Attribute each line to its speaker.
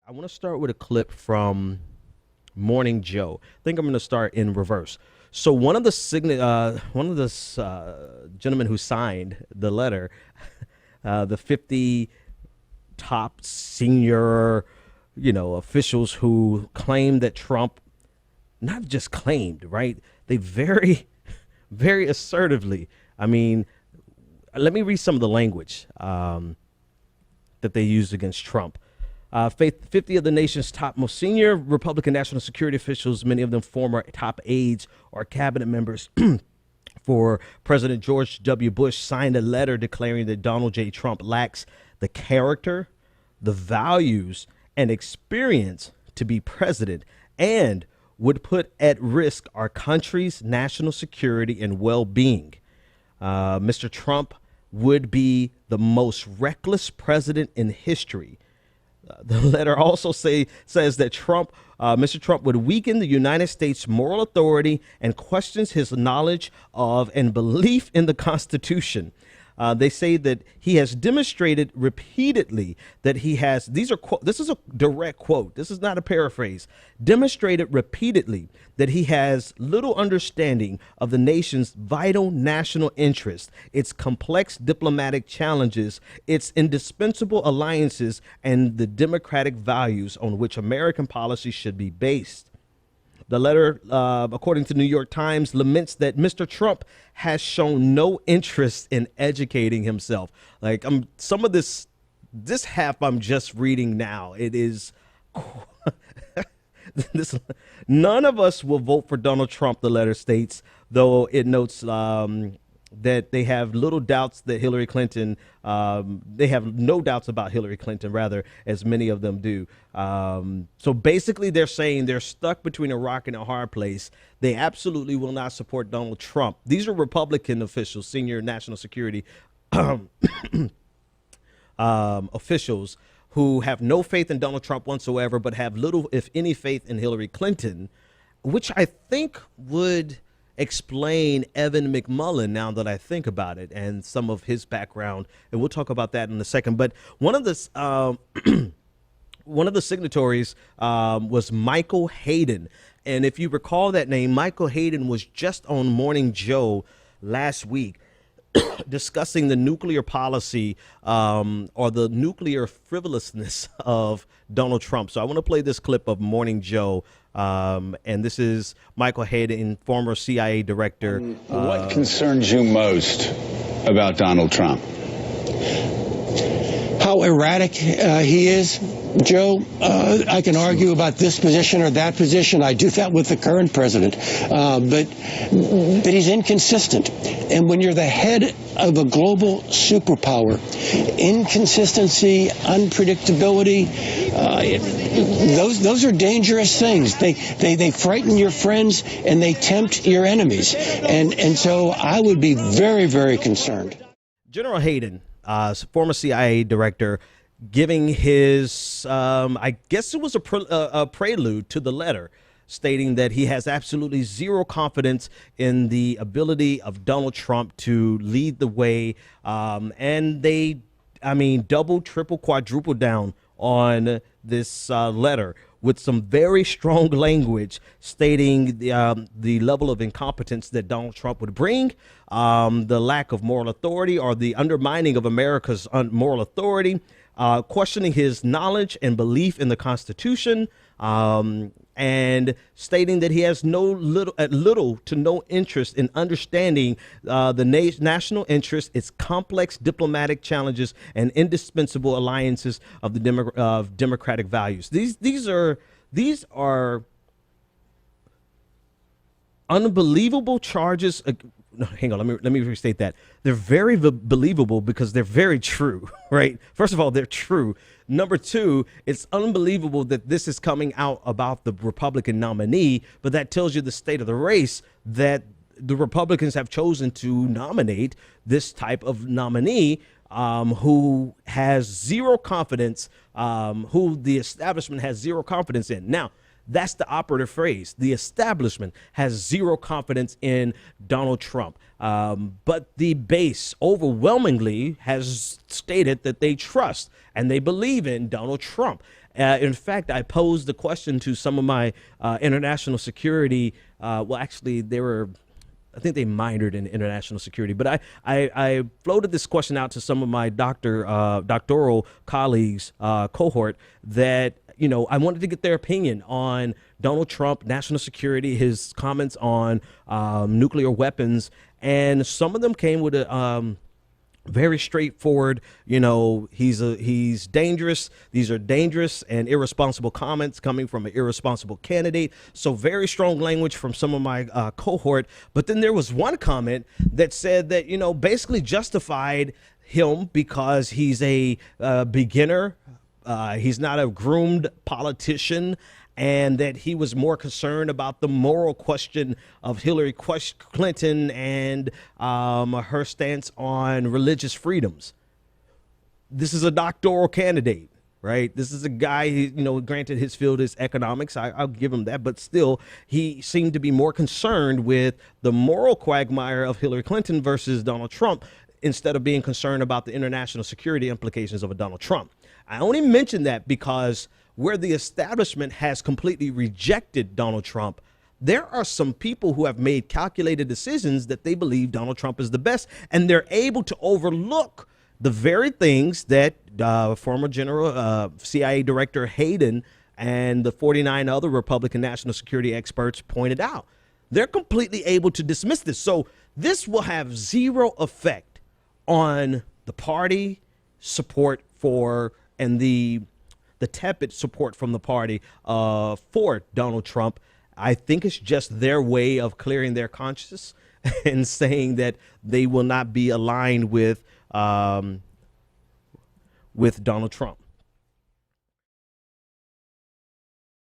Speaker 1: I want to start with a clip from Morning Joe. I think I'm going to start in reverse. So gentlemen who signed the letter, the 50 top senior, officials who claimed that Trump, not just claimed, right? They very, very assertively. I mean, let me read some of the language that they used against Trump. 50 of the nation's top most senior Republican national security officials, many of them former top aides or cabinet members for President George W. Bush, signed a letter declaring that Donald J. Trump lacks the character, the values, and experience to be president and would put at risk our country's national security and well-being. Mr. Trump would be the most reckless president in history. The letter also says that Mr. Trump would weaken the United States moral authority and questions his knowledge of and belief in the Constitution. They say that he has demonstrated repeatedly that he has, this is a direct quote, this is not a paraphrase, demonstrated repeatedly that he has little understanding of the nation's vital national interest, its complex diplomatic challenges, its indispensable alliances, and the democratic values on which American policy should be based. The letter, according to New York Times, laments that Mr. Trump has shown no interest in educating himself. Like some of this half I'm just reading now. It is none of us will vote for Donald Trump, the letter states, though it notes that they have little doubts that Hillary Clinton, they have no doubts about Hillary Clinton, rather, as many of them do. So basically they're saying they're stuck between a rock and a hard place. They absolutely will not support Donald Trump. These are Republican officials, senior national security officials who have no faith in Donald Trump whatsoever, but have little, if any, faith in Hillary Clinton, which I think would explain Evan McMullin, now that I think about it, and some of his background, and we'll talk about that in a second. But one of the signatories was Michael Hayden, and if you recall that name, Michael Hayden was just on Morning Joe last week discussing the nuclear policy or the nuclear frivolousness of Donald Trump. So I want to play this clip of Morning Joe. And this is Michael Hayden, former CIA director.
Speaker 2: What concerns you most about Donald Trump?
Speaker 3: How erratic he is, Joe. I can argue about this position or that position. I do that with the current president. But he's inconsistent. And when you're the head of a global superpower, inconsistency, unpredictability, those are dangerous things. They frighten your friends and they tempt your enemies. And so I would be very, very concerned.
Speaker 1: General Hayden, former CIA director, giving his, I guess it was a prelude to the letter, stating that he has absolutely zero confidence in the ability of Donald Trump to lead the way. And they, double, triple, quadruple down on this letter with some very strong language stating the level of incompetence that Donald Trump would bring, the lack of moral authority or the undermining of America's moral authority, questioning his knowledge and belief in the Constitution, and stating that he has little to no interest in understanding the national interest, its complex diplomatic challenges, and indispensable alliances of the democratic values. These are unbelievable charges. No, hang on. Let me restate that. They're very believable because they're very true, right? First of all, they're true. Number two, it's unbelievable that this is coming out about the Republican nominee, but that tells you the state of the race, that the Republicans have chosen to nominate this type of nominee who has zero confidence, who the establishment has zero confidence in. Now, That's the operative phrase. The establishment has zero confidence in Donald Trump. But the base overwhelmingly has stated that they trust and they believe in Donald Trump. In fact, I posed the question to some of my international security. Actually, I think they minored in international security, but I floated this question out to some of my doctoral colleagues, cohort, that, I wanted to get their opinion on Donald Trump, national security, his comments on nuclear weapons. And some of them came with a very straightforward, he's dangerous. These are dangerous and irresponsible comments coming from an irresponsible candidate. So very strong language from some of my cohort. But then there was one comment that said that, basically justified him because he's a beginner. He's not a groomed politician, and that he was more concerned about the moral question of Hillary Clinton and her stance on religious freedoms. This is a doctoral candidate, right? This is a guy, granted his field is economics. I'll give him that. But still, he seemed to be more concerned with the moral quagmire of Hillary Clinton versus Donald Trump, instead of being concerned about the international security implications of a Donald Trump. I only mention that because where the establishment has completely rejected Donald Trump, there are some people who have made calculated decisions that they believe Donald Trump is the best, and they're able to overlook the very things that former General CIA Director Hayden and the 49 other Republican national security experts pointed out. They're completely able to dismiss this. So this will have zero effect on the party support for and the tepid support from the party for Donald Trump. I think it's just their way of clearing their conscience and saying that they will not be aligned with Donald Trump.